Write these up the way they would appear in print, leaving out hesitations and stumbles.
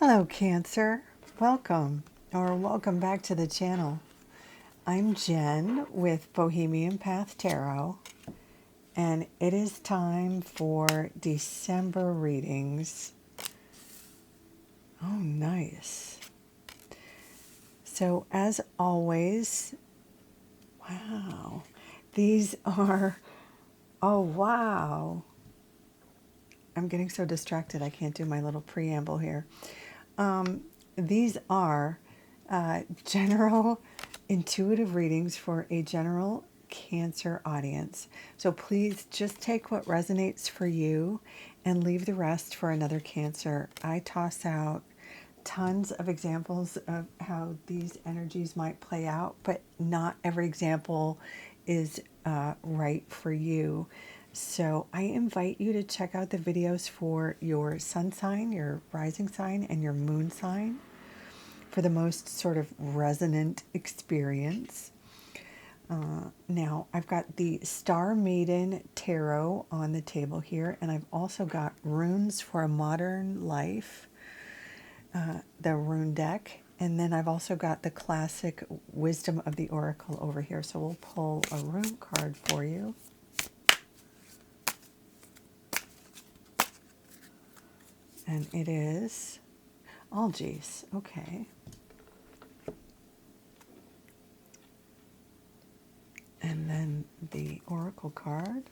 Hello, Cancer. Welcome, or welcome back to the channel. I'm Jen with Bohemian Path Tarot, and it is time for December readings. Oh, nice. So, as always, wow, these are, oh, wow. I'm getting so distracted I can't do my little preamble here. These are general intuitive readings for a general Cancer audience. So please just take what resonates for you and leave the rest for another Cancer. I toss out tons of examples of how these energies might play out, but not every example is right for you. So I invite you to check out the videos for your sun sign, your rising sign, and your moon sign for the most sort of resonant experience. Now, I've got the Star Maiden Tarot on the table here, and I've also got Runes for a Modern Life, the rune deck, and then I've also got the classic Wisdom of the Oracle over here. So we'll pull a rune card for you. And it is Algaes. Okay. And then the Oracle card.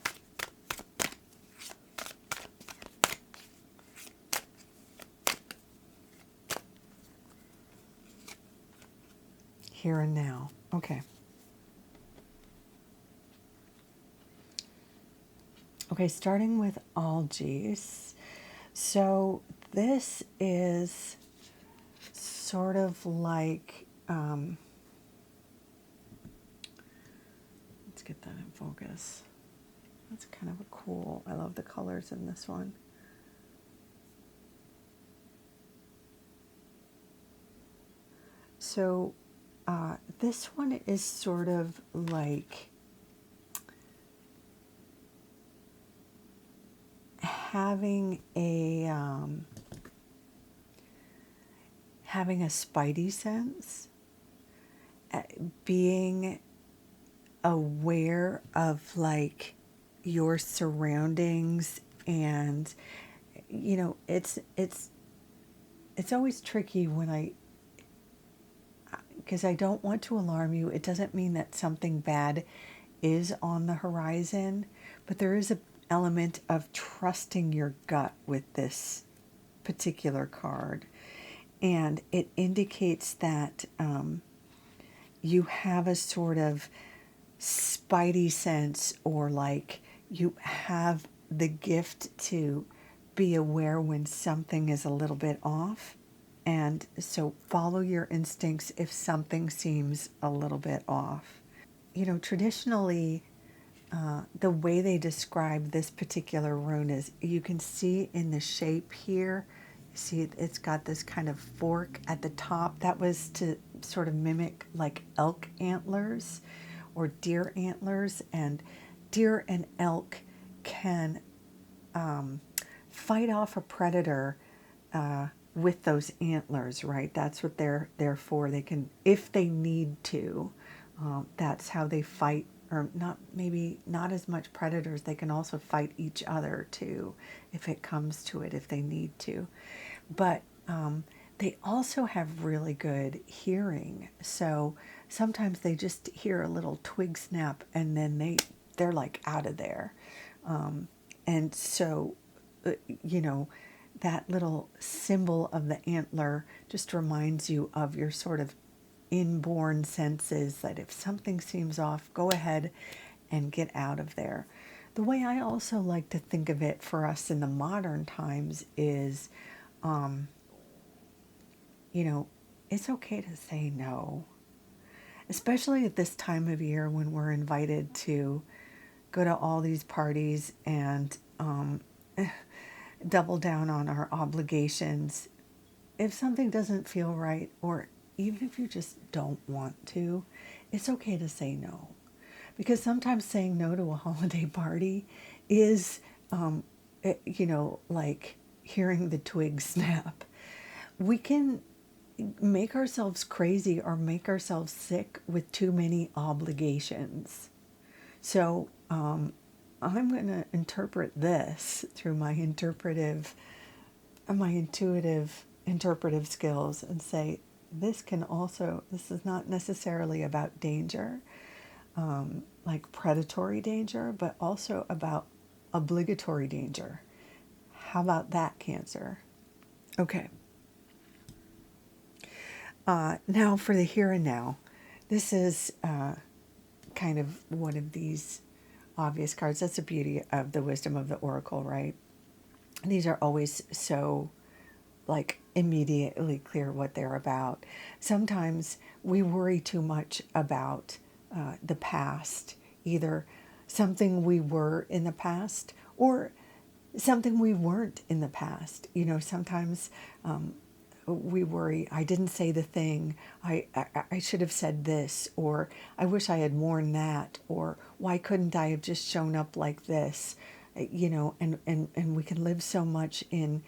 Here and now. Okay. Okay, starting with Algaes. So this is sort of like, let's get that in focus. That's kind of a cool, I love the colors in this one. So this one is sort of like having a spidey sense, being aware of like your surroundings, and it's always tricky when because I don't want to alarm you. It doesn't mean that something bad is on the horizon, but there is an element of trusting your gut with this particular card. And it indicates that you have a sort of spidey sense, or like you have the gift to be aware when something is a little bit off. And so follow your instincts if something seems a little bit off. Traditionally, the way they describe this particular rune is, you can see in the shape here, you see it's got this kind of fork at the top. That was to sort of mimic like elk antlers or deer antlers. And deer and elk can fight off a predator with those antlers, right? That's what they're there for. They can, if they need to, that's how they fight. Or not, maybe not as much predators. They can also fight each other too, if it comes to it, if they need to. But they also have really good hearing. So sometimes they just hear a little twig snap, and then they're like out of there. And so, that little symbol of the antler just reminds you of your sort of inborn senses, that if something seems off, go ahead and get out of there. The way I also like to think of it for us in the modern times is, it's okay to say no, especially at this time of year when we're invited to go to all these parties and double down on our obligations. If something doesn't feel right, or even if you just don't want to, it's okay to say no. Because sometimes saying no to a holiday party is, like hearing the twig snap. we can make ourselves crazy or make ourselves sick with too many obligations. So I'm going to interpret this through my intuitive interpretive skills and say this is not necessarily about danger, like predatory danger, but also about obligatory danger. How about that, Cancer? Okay. Now for the here and now. This is kind of one of these obvious cards. That's the beauty of the wisdom of the oracle, right? These are always so like immediately clear what they're about. Sometimes we worry too much about the past, either something we were in the past or something we weren't in the past. You know, sometimes we worry, I didn't say the thing, I should have said this, or I wish I had worn that, or why couldn't I have just shown up like this? You know, and we can live so much in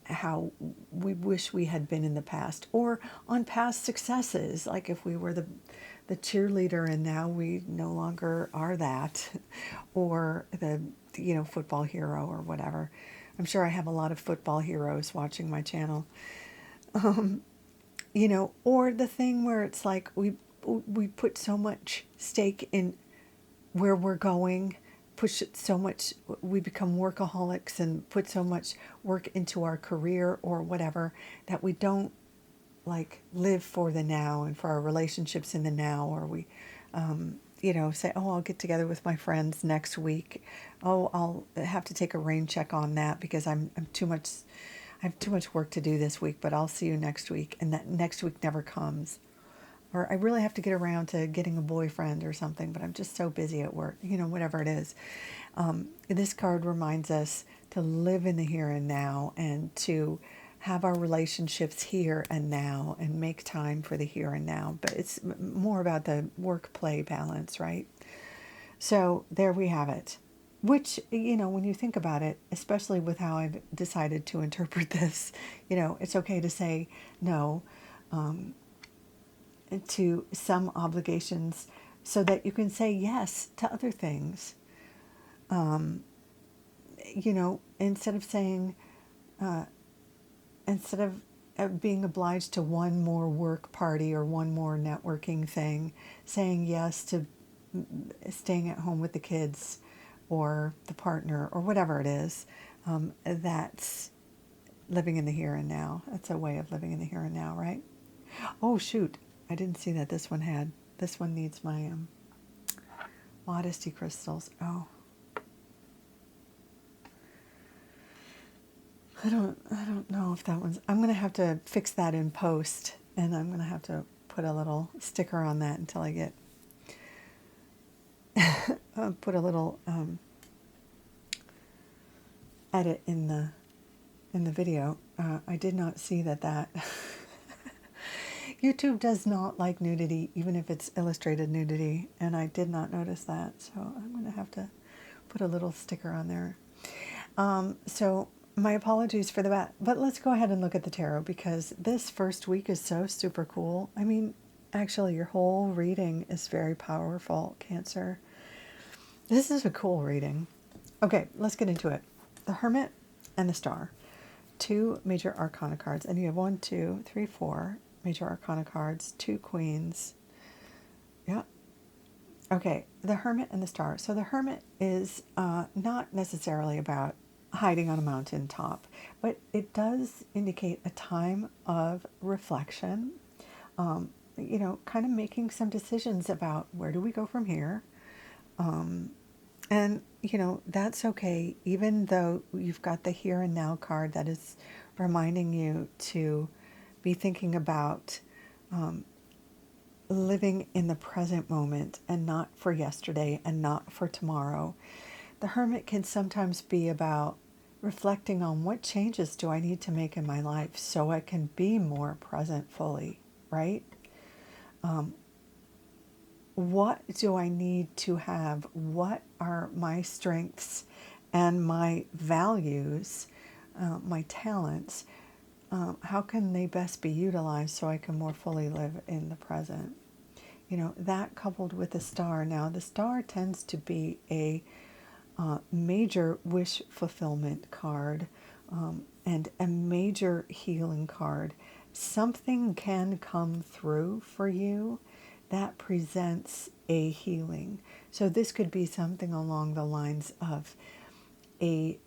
how we wish we had been in the past, or on past successes, like if we were the cheerleader and now we no longer are that, or the football hero or whatever. I'm sure I have a lot of football heroes watching my channel. Or the thing where it's like we put so much stake in where we're going, push it so much, we become workaholics and put so much work into our career or whatever that we don't like live for the now and for our relationships in the now, or we say, oh, I'll get together with my friends next week. Oh, I'll have to take a rain check on that because I have too much work to do this week, but I'll see you next week. And that next week never comes. Or I really have to get around to getting a boyfriend or something, but I'm just so busy at work, whatever it is. This card reminds us to live in the here and now and to have our relationships here and now and make time for the here and now. But it's more about the work-play balance, right? So there we have it. Which, when you think about it, especially with how I've decided to interpret this, it's okay to say no to some obligations so that you can say yes to other things. Instead of saying, instead of being obliged to one more work party or one more networking thing, saying yes to staying at home with the kids or the partner or whatever it is, that's living in the here and now. That's a way of living in the here and now, right? Oh, shoot. I didn't see that this one needs my modesty crystals. Oh. I don't know if that one's, I'm going to have to fix that in post, and I'm going to have to put a little sticker on that until I get, put a little edit in the video. I did not see that YouTube does not like nudity, even if it's illustrated nudity, and I did not notice that, so I'm going to have to put a little sticker on there. So my apologies for that, but let's go ahead and look at the tarot, because this first week is so super cool. I mean, actually, your whole reading is very powerful, Cancer. This is a cool reading. Okay, let's get into it. The Hermit and the Star. 2 major arcana cards, and you have 1, 2, 3, 4 major arcana cards, 2 queens. Yeah. Okay, the Hermit and the Star. So the Hermit is not necessarily about hiding on a mountain top, but it does indicate a time of reflection, kind of making some decisions about where do we go from here. And, that's okay, even though you've got the here and now card that is reminding you to be thinking about living in the present moment and not for yesterday and not for tomorrow. The Hermit can sometimes be about reflecting on what changes do I need to make in my life so I can be more present fully, right? What do I need to have? What are my strengths and my values, my talents? how can they best be utilized so I can more fully live in the present? That coupled with the star. Now, the star tends to be a major wish fulfillment card, and a major healing card. Something can come through for you that presents a healing. So this could be something along the lines of a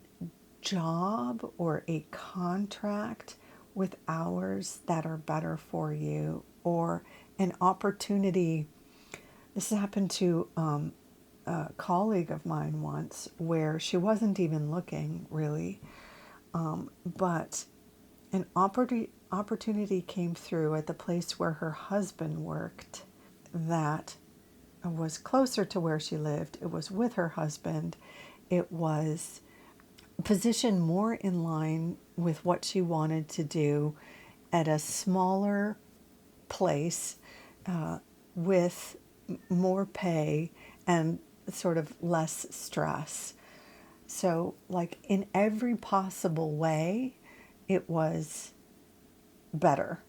job or a contract with hours that are better for you, or an opportunity. This happened to a colleague of mine once, where she wasn't even looking really, but an opportunity came through at the place where her husband worked that was closer to where she lived. It was with her husband. It was positioned more in line with what she wanted to do at a smaller place, with more pay and sort of less stress. So, like, in every possible way, it was better.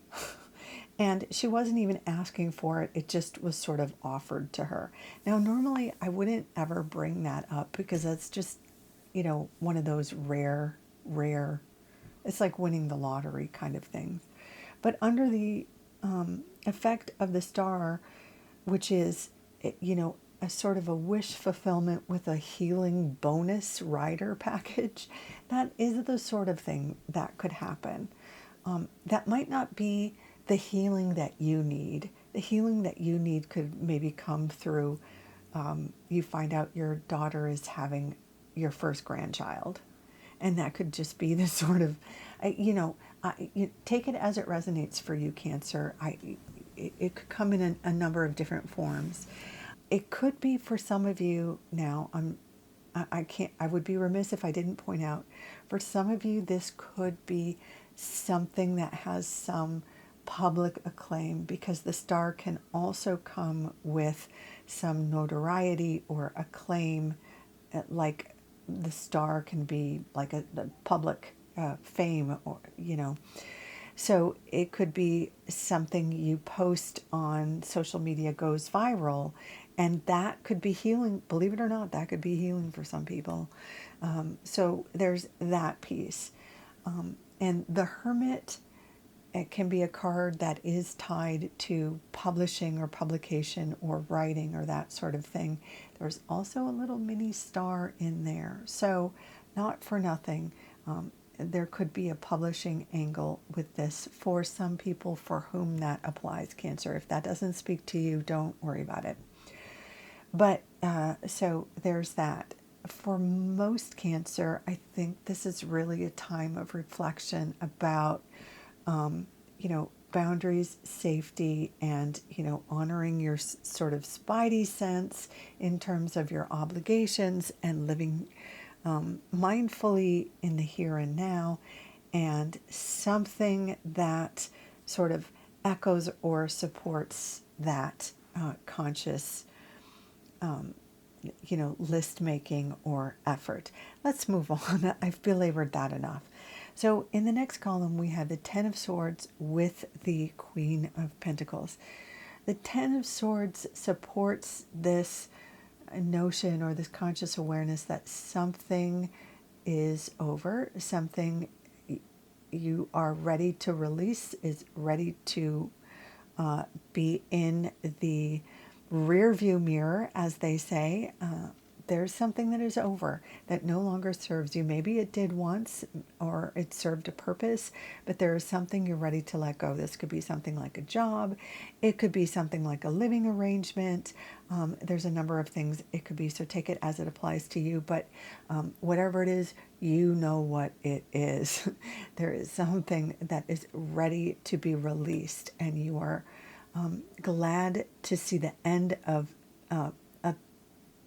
And she wasn't even asking for it, it just was sort of offered to her. Now, normally I wouldn't ever bring that up because that's just, one of those rare, it's like winning the lottery kind of things. But under the effect of the star, which is, a sort of a wish fulfillment with a healing bonus rider package, that is the sort of thing that could happen. That might not be the healing that you need. The healing that you need could maybe come through, you find out your daughter is having your first grandchild. And that could just be the sort of, you take it as it resonates for you, Cancer. It could come in a number of different forms. It could be for some of you now. I would be remiss if I didn't point out, for some of you, this could be something that has some public acclaim, because the star can also come with some notoriety or acclaim, like the star can be like the public fame, or so it could be something you post on social media goes viral, and that could be healing. Believe it or not, that could be healing for some people. So there's that piece. And the Hermit, it can be a card that is tied to publishing or publication or writing or that sort of thing. There's also a little mini star in there. So not for nothing, there could be a publishing angle with this for some people for whom that applies, Cancer. If that doesn't speak to you, don't worry about it. But so there's that. For most Cancer, I think this is really a time of reflection about boundaries, safety, and, honoring your sort of spidey sense in terms of your obligations, and living mindfully in the here and now, and something that sort of echoes or supports that conscious, list making or effort. Let's move on. I've belabored that enough. So in the next column, we have the Ten of Swords with the Queen of Pentacles. The Ten of Swords supports this notion or this conscious awareness that something is over, something you are ready to release, is ready to be in the rear view mirror, as they say. There's something that is over, that no longer serves you. Maybe it did once, or it served a purpose, but there is something you're ready to let go. This could be something like a job. It could be something like a living arrangement. There's a number of things it could be, so take it as it applies to you. But whatever it is, you know what it is. There is something that is ready to be released, and you are glad to see the end of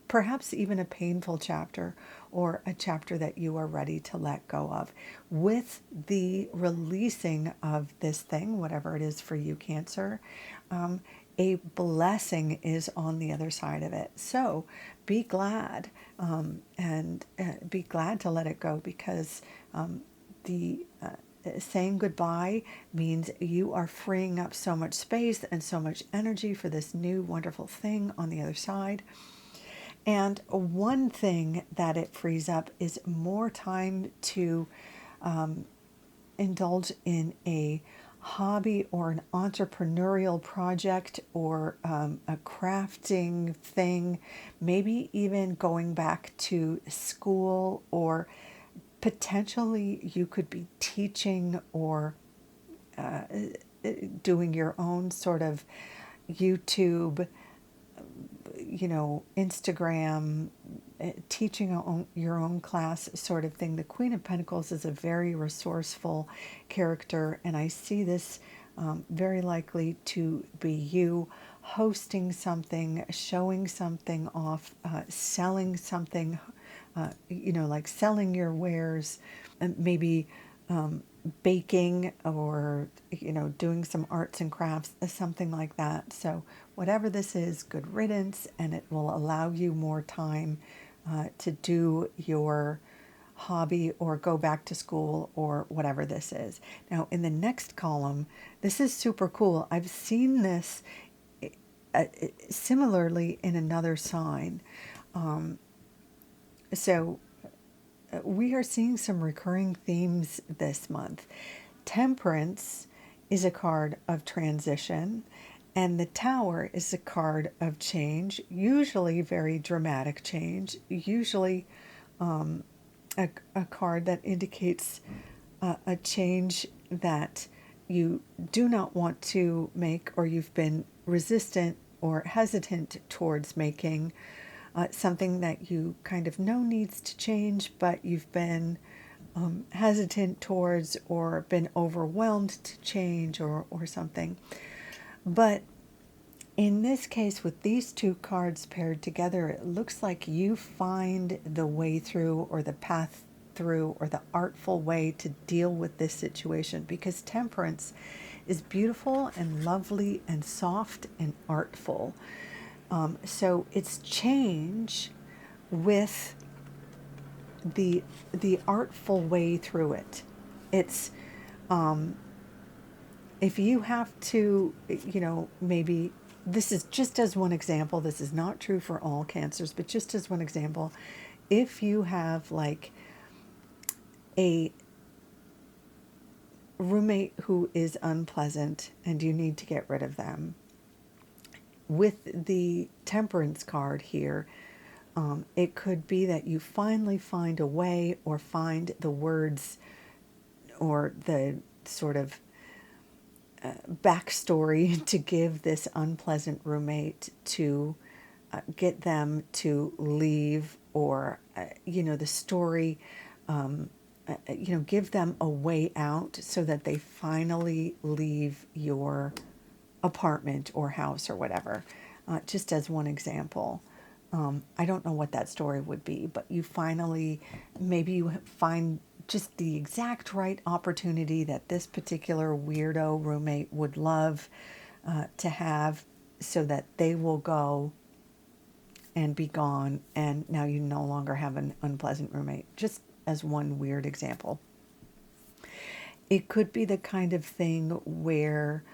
perhaps even a painful chapter, or a chapter that you are ready to let go of. With the releasing of this thing, whatever it is for you, Cancer, a blessing is on the other side of it. So be glad, and be glad to let it go, because the saying goodbye means you are freeing up so much space and so much energy for this new wonderful thing on the other side. And one thing that it frees up is more time to indulge in a hobby or an entrepreneurial project or a crafting thing, maybe even going back to school, or potentially you could be teaching or doing your own sort of YouTube, Instagram, teaching your own class sort of thing. The Queen of Pentacles is a very resourceful character, and I see this very likely to be you hosting something, showing something off, selling something, like selling your wares, and maybe baking, or doing some arts and crafts, something like that. So whatever this is, good riddance, and it will allow you more time to do your hobby or go back to school or whatever this is. Now in the next column, this is super cool. I've seen this similarly in another sign. So we are seeing some recurring themes this month. Temperance is a card of transition, and the Tower is a card of change, usually very dramatic change, usually a card that indicates a change that you do not want to make, or you've been resistant or hesitant towards making. Something that you kind of know needs to change, but you've been hesitant towards, or been overwhelmed to change, or something. But in this case, with these two cards paired together, it looks like you find the way through, or the path through, or the artful way to deal with this situation, because Temperance is beautiful and lovely and soft and artful. So it's change with the artful way through it. It's if you have to, maybe this is just as one example. This is not true for all cancers, but just as one example, if you have like a roommate who is unpleasant and you need to get rid of them, with the Temperance card here, it could be that you finally find a way, or find the words, or the sort of backstory to give this unpleasant roommate to get them to leave, or, the story, give them a way out so that they finally leave your apartment or house or whatever, just as one example. I don't know what that story would be, but you finally, maybe you find just the exact right opportunity that this particular weirdo roommate would love to have, so that they will go and be gone, and now you no longer have an unpleasant roommate, just as one weird example. It could be the kind of thing where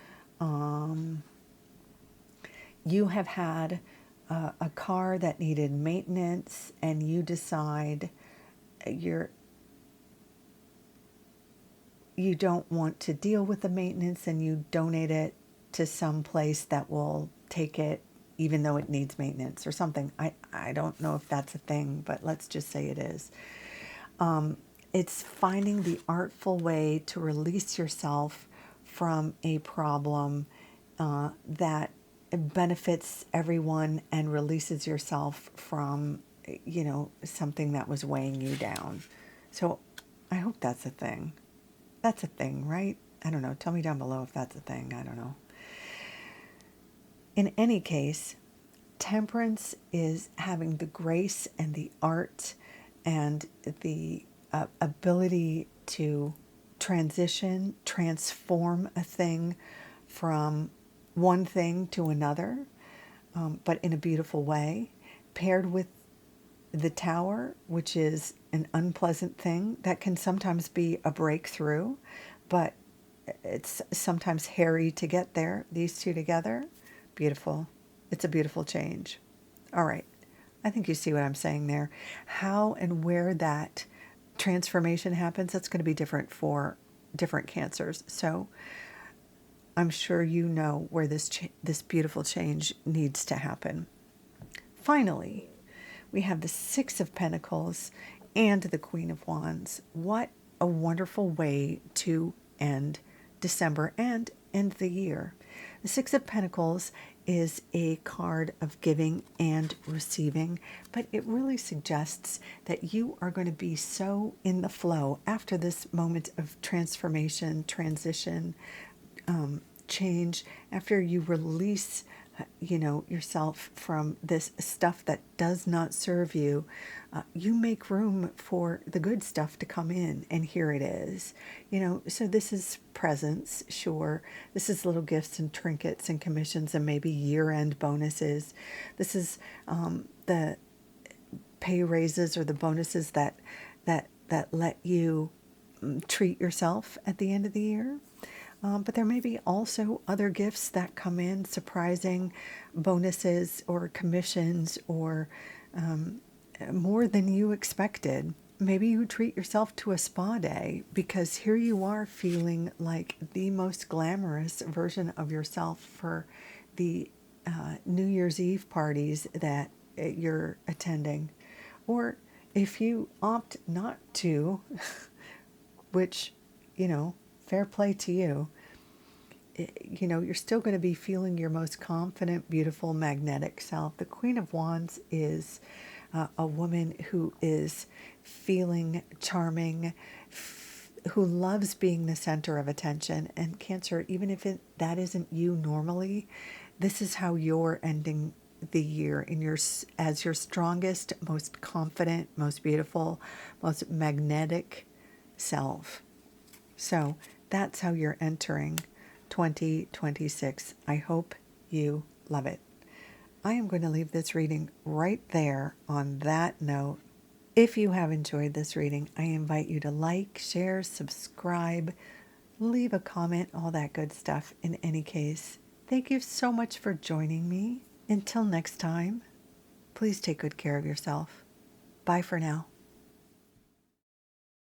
you have had a car that needed maintenance, and you decide you don't want to deal with the maintenance, and you donate it to some place that will take it, even though it needs maintenance or something. I don't know if that's a thing, but let's just say it is. It's finding the artful way to release yourself from a problem that benefits everyone, and releases yourself from, something that was weighing you down. So I hope that's a thing. That's a thing, right? I don't know. Tell me down below if that's a thing. I don't know. In any case, Temperance is having the grace and the art and the ability to transition, transform a thing from one thing to another, but in a beautiful way, paired with the Tower, which is an unpleasant thing that can sometimes be a breakthrough, but it's sometimes hairy to get there. These two together, beautiful. It's a beautiful change. All right. I think you see what I'm saying there. How and where that transformation happens, that's going to be different for different cancers. So I'm sure you know where this beautiful change needs to happen. Finally, we have the Six of Pentacles and the Queen of Wands. What a wonderful way to end December and end the year. The Six of Pentacles is a card of giving and receiving, but it really suggests that you are going to be so in the flow after this moment of transformation, transition, change, after you release yourself from this stuff that does not serve you. You make room for the good stuff to come in, and here it is. So this is presents, sure. This is little gifts and trinkets and commissions and maybe year-end bonuses. This is the pay raises or the bonuses that let you treat yourself at the end of the year. But there may be also other gifts that come in, surprising bonuses or commissions or more than you expected. Maybe you treat yourself to a spa day because here you are feeling like the most glamorous version of yourself for the New Year's Eve parties that you're attending. Or if you opt not to, which, fair play to you, you're still going to be feeling your most confident, beautiful, magnetic self. The Queen of Wands is a woman who is feeling charming, who loves being the center of attention. And Cancer, even if that isn't you normally, this is how you're ending the year as your strongest, most confident, most beautiful, most magnetic self. So that's how you're entering 2026. I hope you love it. I am going to leave this reading right there on that note. If you have enjoyed this reading, I invite you to like, share, subscribe, leave a comment, all that good stuff. In any case, thank you so much for joining me. Until next time, please take good care of yourself. Bye for now.